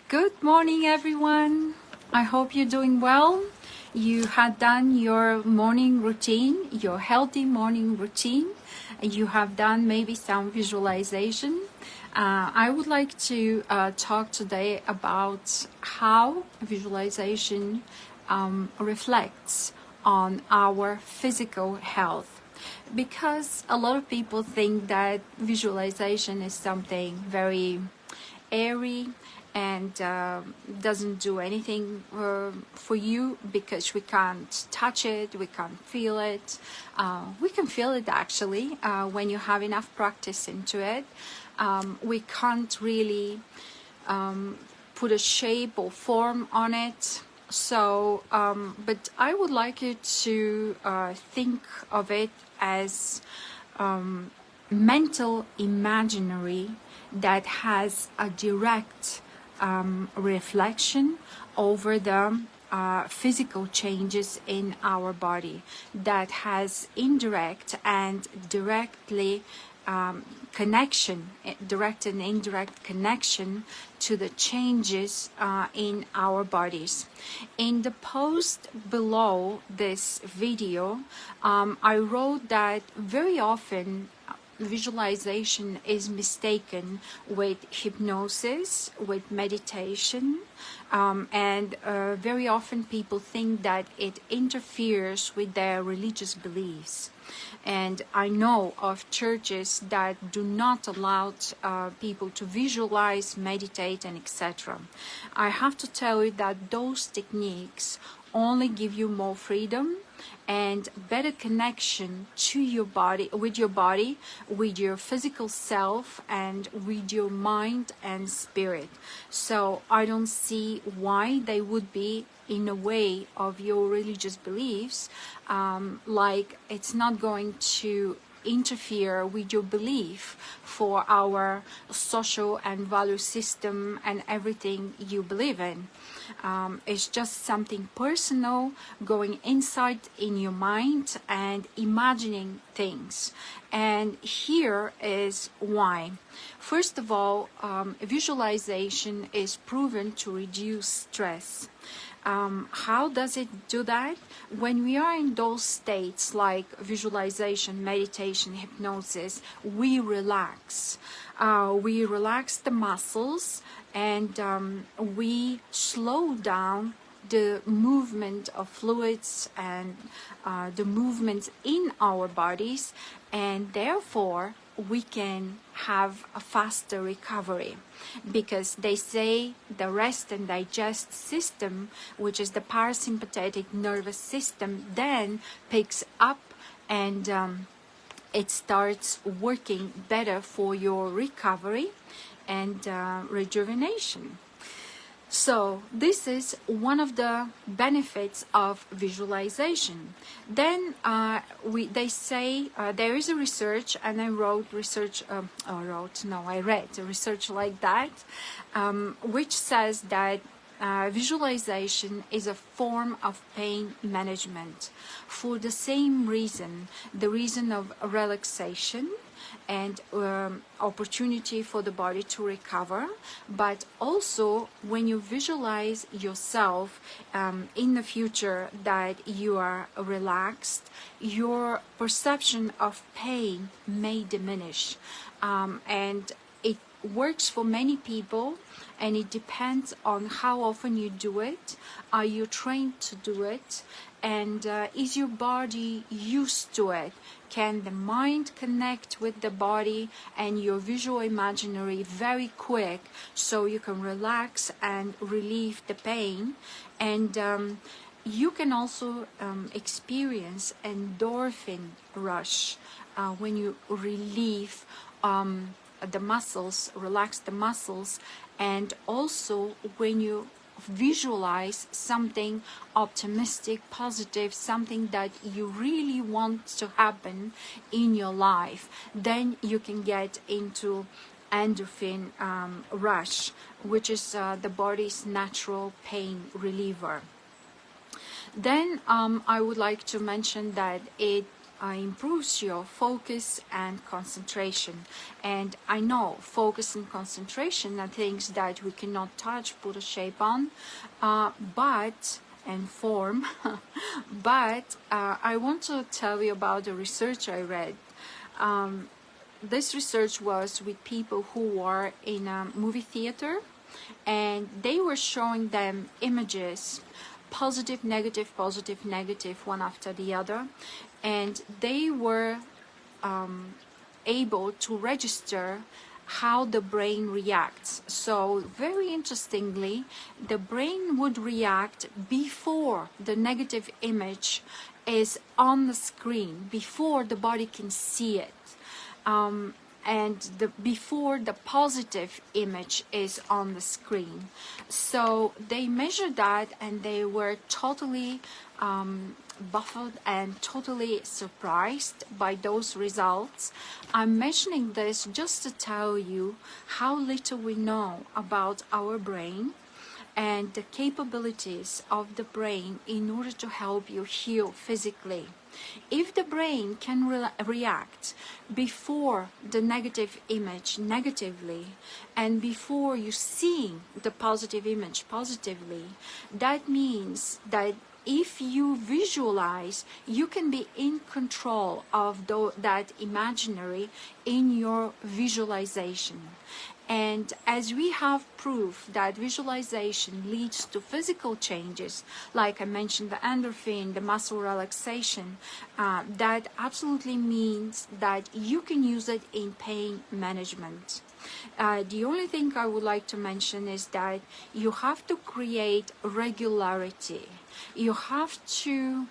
Good morning, everyone. I hope you're doing well. You had done your morning routine, your healthy morning routine. You have done maybe some visualization. I would like to talk today about how visualization reflects on our physical health. Because a lot of people think that visualization is something very airy and doesn't do anything for you because we can't touch it, we can't feel it. We can feel it actually when you have enough practice into it. We can't really put a shape or form on it. So, but I would like you to think of it as mental imaginary that has a direct reflection over the physical changes in our body, that has indirect and directly direct and indirect connection to the changes in our bodies. In the post below this video, I wrote that very often visualization is mistaken with hypnosis, with meditation, and very often people think that it interferes with their religious beliefs. And I know of churches that do not allow people to visualize, meditate, and etc. I have to tell you that those techniques only give you more freedom and better connection to your body, with your physical self, and with your mind and spirit. So I don't see why they would be in a way of your religious beliefs, like it's not going to interfere with your belief for our social and value system and everything you believe in. It's just something personal, going inside in your mind and imagining things. And here is why. First of all, visualization is proven to reduce stress. How does it do that? When we are in those states like visualization, meditation, hypnosis, we relax. We relax the muscles and we slow down the movement of fluids and the movements in our bodies, and therefore we can have a faster recovery, because they say the rest and digest system, which is the parasympathetic nervous system, then picks up and it starts working better for your recovery and rejuvenation. So this is one of the benefits of visualization. Then they say there is a research, and I read a research like that, which says that visualization is a form of pain management for the same reason, the reason of relaxation and opportunity for the body to recover. But also when you visualize yourself in the future that you are relaxed, your perception of pain may diminish, and it works for many people, and it depends on how often you do it. Are you trained to do it? And is your body used to it? Can the mind connect with the body and your visual imaginary very quick, so you can relax and relieve the pain? And you can also experience endorphin rush when you relieve the muscles, relax the muscles, and also when you visualize something optimistic, positive, something that you really want to happen in your life, then you can get into endorphin rush, which is the body's natural pain reliever. Then I would like to mention that it improves your focus and concentration. And I know focus and concentration are things that we cannot touch, put a shape on, and form. But I want to tell you about the research I read. This research was with people who were in a movie theater, and they were showing them images, positive, negative, one after the other, and they were able to register how the brain reacts. So very interestingly, the brain would react before the negative image is on the screen, before the body can see it. And before the positive image is on the screen. So they measured that, and they were totally baffled and totally surprised by those results. I'm mentioning this just to tell you how little we know about our brain and the capabilities of the brain in order to help you heal physically. If the brain can react before the negative image negatively, and before you seeing the positive image positively, that means that if you visualize, you can be in control of that imaginary in your visualization. And as we have proof that visualization leads to physical changes, like I mentioned, the endorphin, the muscle relaxation, that absolutely means that you can use it in pain management. The only thing I would like to mention is that you have to create regularity. You have to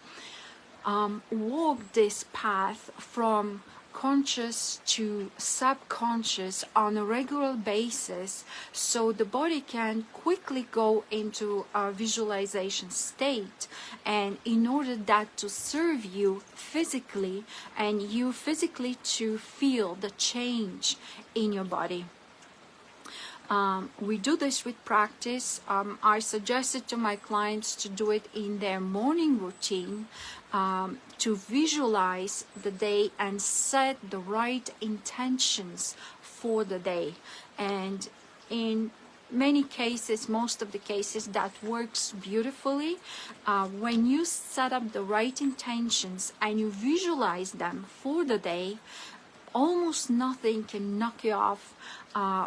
walk this path from conscious to subconscious on a regular basis, so the body can quickly go into a visualization state, and in order that to serve you physically, and you physically to feel the change in your body. We do this with practice. I suggested to my clients to do it in their morning routine, to visualize the day and set the right intentions for the day. And in many cases, most of the cases, that works beautifully. When you set up the right intentions and you visualize them for the day, almost nothing can knock you off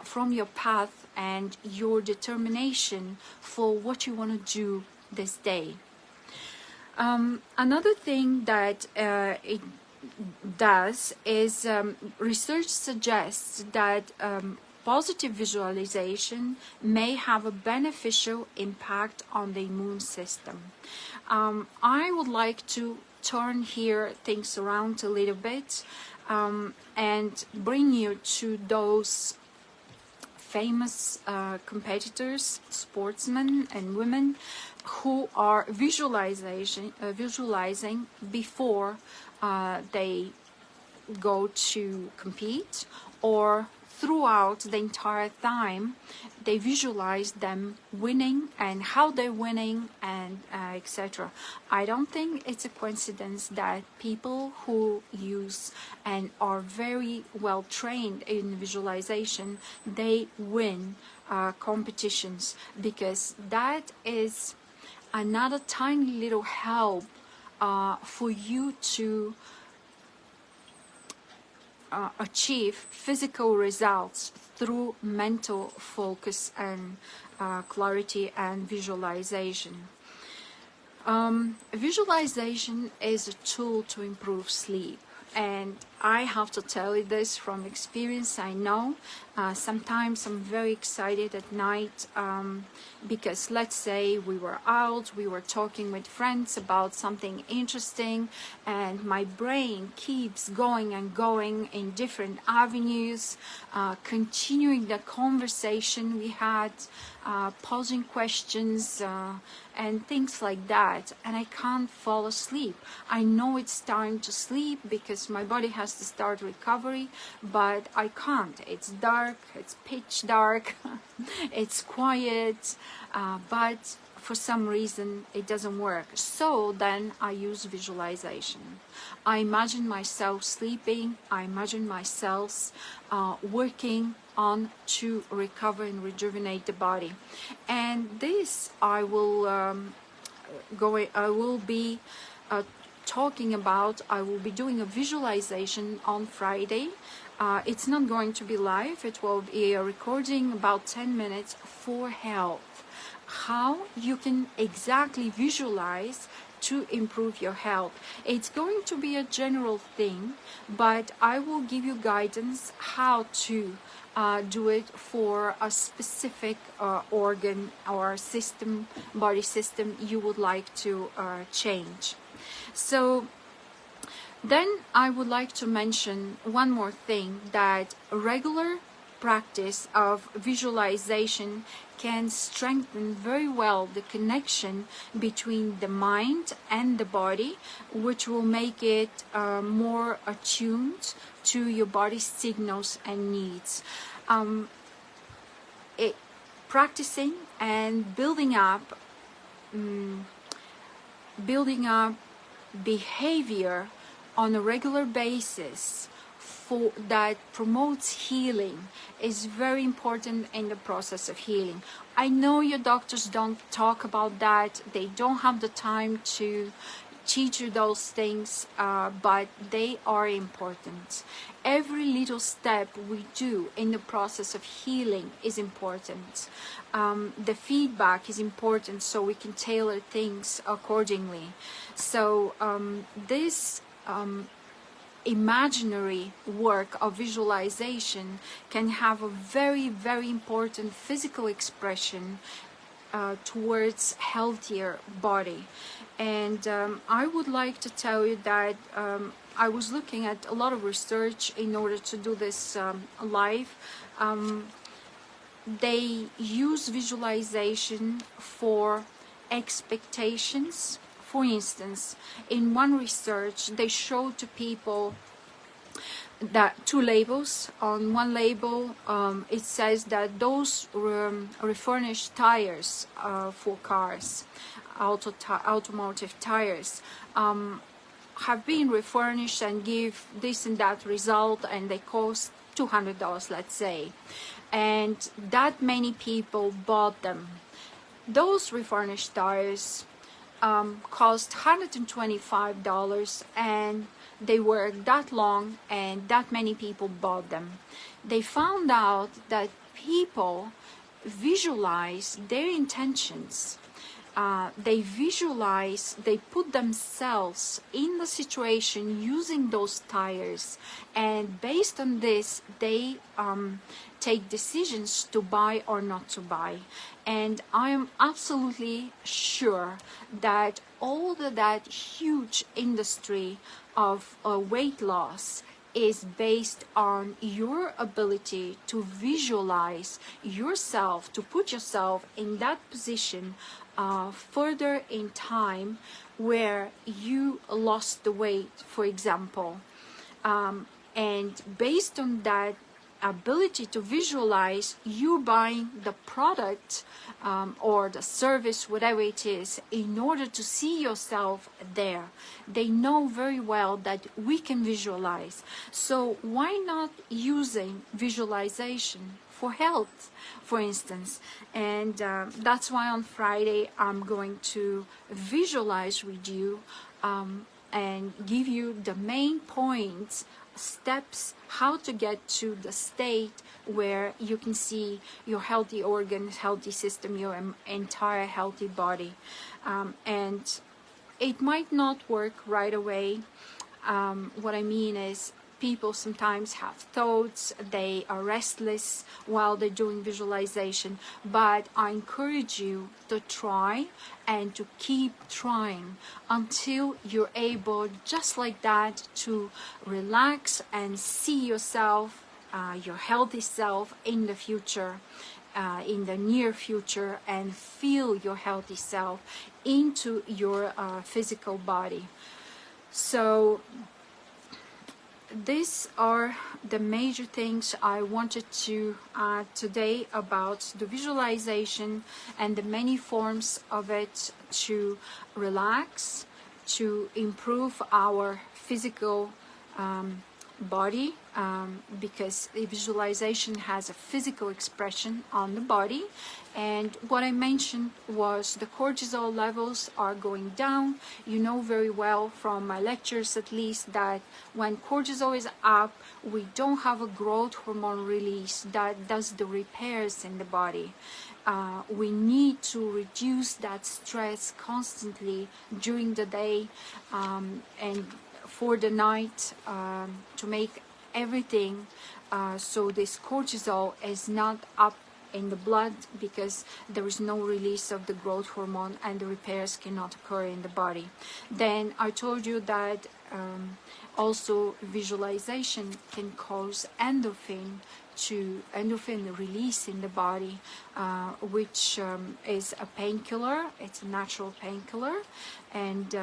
from your path and your determination for what you want to do this day. Another thing that it does is research suggests that positive visualization may have a beneficial impact on the immune system. I would like to turn here things around a little bit and bring you to those famous competitors, sportsmen and women who are visualizing before they go to compete, or throughout the entire time they visualize them winning and how they're winning, and etc. I don't think it's a coincidence that people who use and are very well trained in visualization, they win competitions, because that is another tiny little help for you to achieve physical results through mental focus and clarity and visualization. Visualization is a tool to improve sleep. And I have to tell you this from experience. I know sometimes I'm very excited at night because, let's say, we were out, we were talking with friends about something interesting, and my brain keeps going and going in different avenues, continuing the conversation we had, posing questions and things like that, and I can't fall asleep. I know it's time to sleep because my body has to start recovery, but I can't. It's dark, it's pitch dark, it's quiet, but for some reason it doesn't work. So then I use visualization. I imagine myself sleeping. I imagine myself working on to recover and rejuvenate the body. And this I will be talking about. I will be doing a visualization on Friday. It's not going to be live. It will be a recording about 10 minutes for health. How you can exactly visualize to improve your health. It's going to be a general thing, but I will give you guidance how to do it for a specific organ or system, body system you would like to change. So then I would like to mention one more thing, that regular practice of visualization can strengthen very well the connection between the mind and the body, which will make it more attuned to your body's signals and needs. Practicing and building up behavior on a regular basis that promotes healing is very important in the process of healing. I know your doctors don't talk about that. They don't have the time to teach you those things, but they are important. Every little step we do in the process of healing is important. The feedback is important so we can tailor things accordingly. So this imaginary work of visualization can have a very, very important physical expression towards healthier body. And I would like to tell you that I was looking at a lot of research in order to do this live. They use visualization for expectations. For instance, in one research, they showed to people that two labels. On one label, it says that those refurnished tires for cars, automotive tires, have been refurnished and give this and that result, and they cost $200, let's say, and that many people bought them. Those refurnished tires cost $125, and they worked that long, and that many people bought them. They found out that people visualize their intentions. They visualize, they put themselves in the situation using those tires, and based on this, they take decisions to buy or not to buy. And I am absolutely sure that all that huge industry of weight loss is based on your ability to visualize yourself, to put yourself in that position further in time where you lost the weight, for example. And based on that ability to visualize, you buying the product or the service, whatever it is, in order to see yourself there. They know very well that we can visualize. So why not using visualization for health, for instance? And that's why on Friday I'm going to visualize with you and give you the main points, steps, how to get to the state where you can see your healthy organs, healthy system, your entire healthy body. And it might not work right away. What I mean is, people sometimes have thoughts, they are restless while they're doing visualization, but I encourage you to try and to keep trying until you're able, just like that, to relax and see yourself, your healthy self in the future, in the near future, and feel your healthy self into your physical body. So these are the major things I wanted to add today about the visualization and the many forms of it to relax, to improve our physical body, because the visualization has a physical expression on the body. And what I mentioned was the cortisol levels are going down. You know very well from my lectures at least that when cortisol is up, we don't have a growth hormone release that does the repairs in the body. We need to reduce that stress constantly during the day, and for the night, to make everything so this cortisol is not up in the blood, because there is no release of the growth hormone and the repairs cannot occur in the body. Then I told you that also visualization can cause endorphin release in the body, which is a painkiller. It's a natural painkiller. And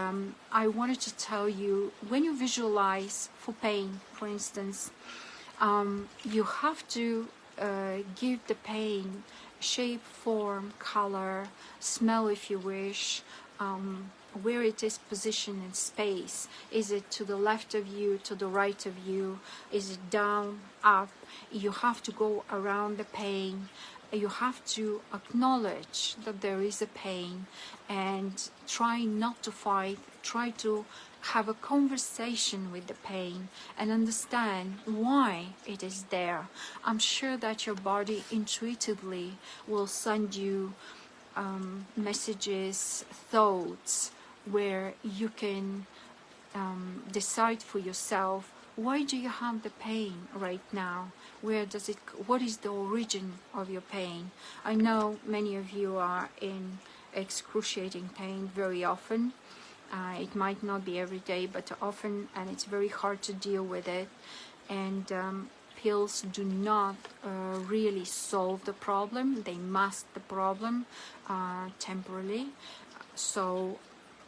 I wanted to tell you, when you visualize for pain, for instance, you have to give the pain shape, form, color, smell if you wish, where it is positioned in space. Is it to the left of you, to the right of you? Is it down, up? You have to go around the pain. You have to acknowledge that there is a pain and try not to fight. Try to have a conversation with the pain and understand why it is there. I'm sure that your body intuitively will send you messages, thoughts, where you can decide for yourself, why do you have the pain right now? What is the origin of your pain? I know many of you are in excruciating pain very often. It might not be every day, but often, and it's very hard to deal with it. And pills do not really solve the problem. They mask the problem temporarily. So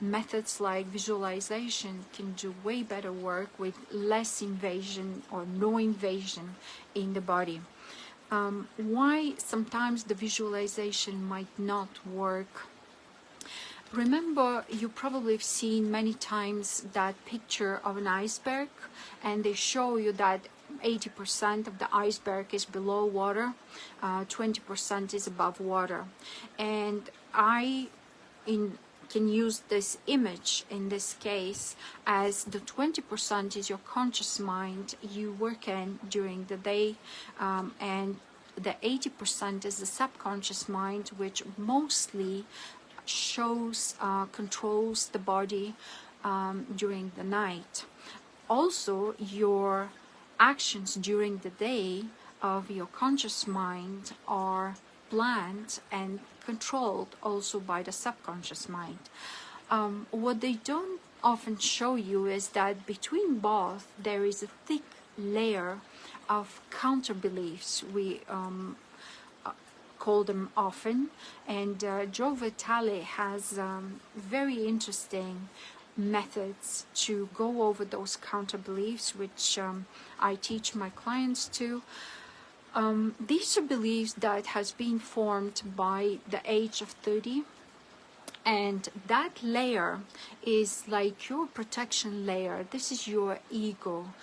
methods like visualization can do way better work with less invasion or no invasion in the body. Why sometimes the visualization might not work? Remember, you probably have seen many times that picture of an iceberg, and they show you that 80% of the iceberg is below water, 20% is above water. And I can use this image in this case as the 20% is your conscious mind you work in during the day, and the 80% is the subconscious mind, which mostly shows, controls the body during the night. Also, your actions during the day of your conscious mind are planned and controlled also by the subconscious mind. What they don't often show you is that between both there is a thick layer of counter beliefs. We call them often, and Joe Vitale has very interesting methods to go over those counter beliefs, which I teach my clients to. These are beliefs that has been formed by the age of 30, and that layer is like your protection layer. This is your ego.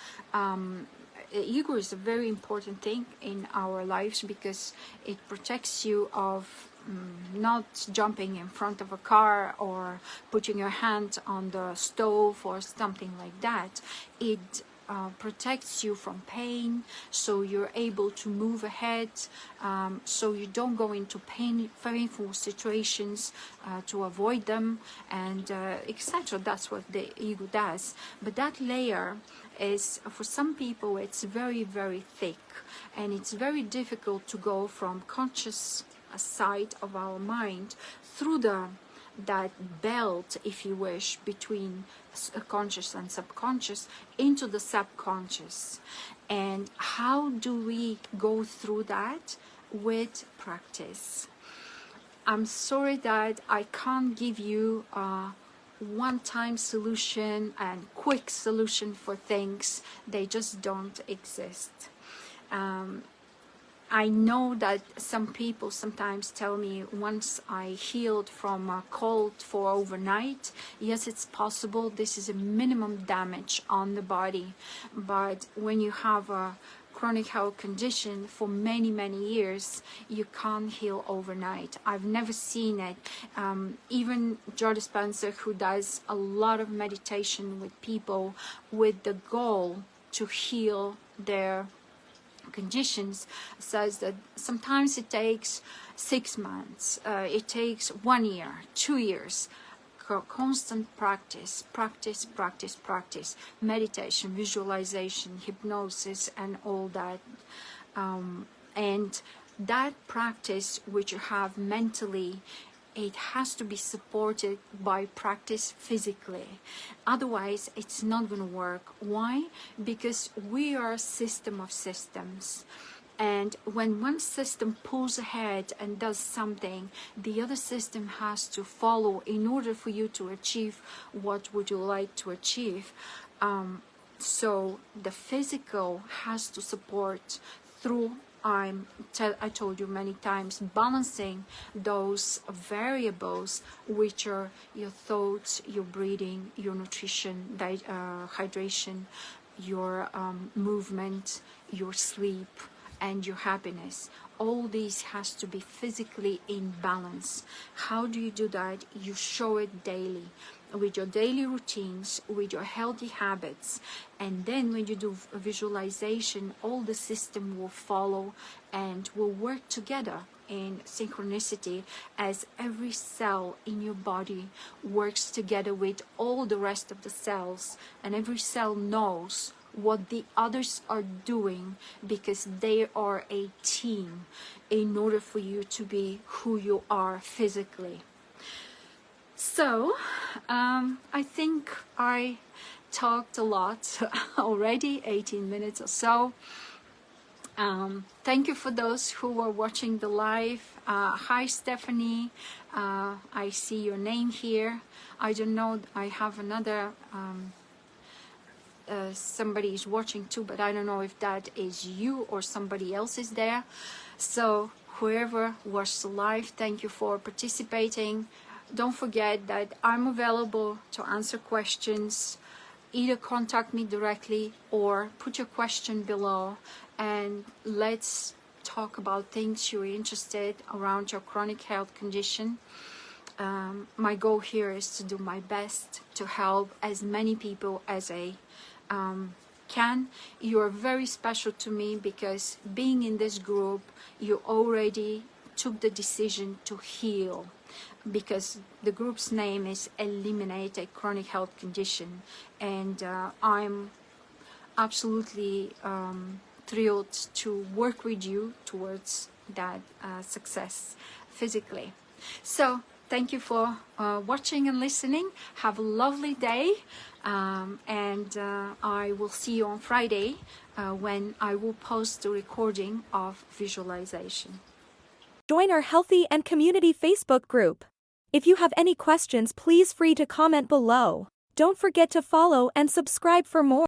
Ego is a very important thing in our lives because it protects you of not jumping in front of a car or putting your hand on the stove or something like that. It protects you from pain, so you're able to move ahead, so you don't go into painful situations to avoid them, and etc. That's what the ego does. But that layer is, for some people, it's very, very thick, and it's very difficult to go from conscious side of our mind through that belt, if you wish, between conscious and subconscious into the subconscious. And how do we go through that? With practice. I'm sorry that I can't give you one-time solution and quick solution for things. They just don't exist. I know that some people sometimes tell me, once I healed from a cold for overnight, yes, it's possible. This is a minimum damage on the body. But when you have a chronic health condition for many, many years, you can't heal overnight. I've never seen it. Even Joe Dispenza, who does a lot of meditation with people with the goal to heal their conditions, says that sometimes it takes 6 months, it takes 1 year, 2 years, constant practice, meditation, visualization, hypnosis, and all that. And that practice which you have mentally, it has to be supported by practice physically. Otherwise, it's not going to work. Why? Because we are a system of systems. And when one system pulls ahead and does something, the other system has to follow in order for you to achieve what would you like to achieve. So the physical has to support through, I told you many times, balancing those variables, which are your thoughts, your breathing, your nutrition, hydration, your movement, your sleep, and your happiness. All these has to be physically in balance. How do you do that? You show it daily, with your daily routines, with your healthy habits. And then when you do visualization, all the system will follow and will work together in synchronicity, as every cell in your body works together with all the rest of the cells, and every cell knows what the others are doing, because they are a team in order for you to be who you are physically. So I think I talked a lot already, 18 minutes or so. Thank you for those who were watching the live. Hi Stephanie, I see your name here. I don't know, I have another somebody is watching too, but I don't know if that is you or somebody else is there. So whoever watched the live, thank you for participating. Don't forget that I'm available to answer questions. Either contact me directly or put your question below, and let's talk about things you're interested around your chronic health condition. My goal here is to do my best to help as many people as I can. You're very special to me, because being in this group, you already took the decision to heal, because the group's name is Eliminate a Chronic Health Condition, and I'm absolutely thrilled to work with you towards that success physically. So thank you for watching and listening. Have a lovely day, and I will see you on Friday when I will post the recording of visualization. Join our Healthy and Community Facebook group. If you have any questions, please free to comment below. Don't forget to follow and subscribe for more.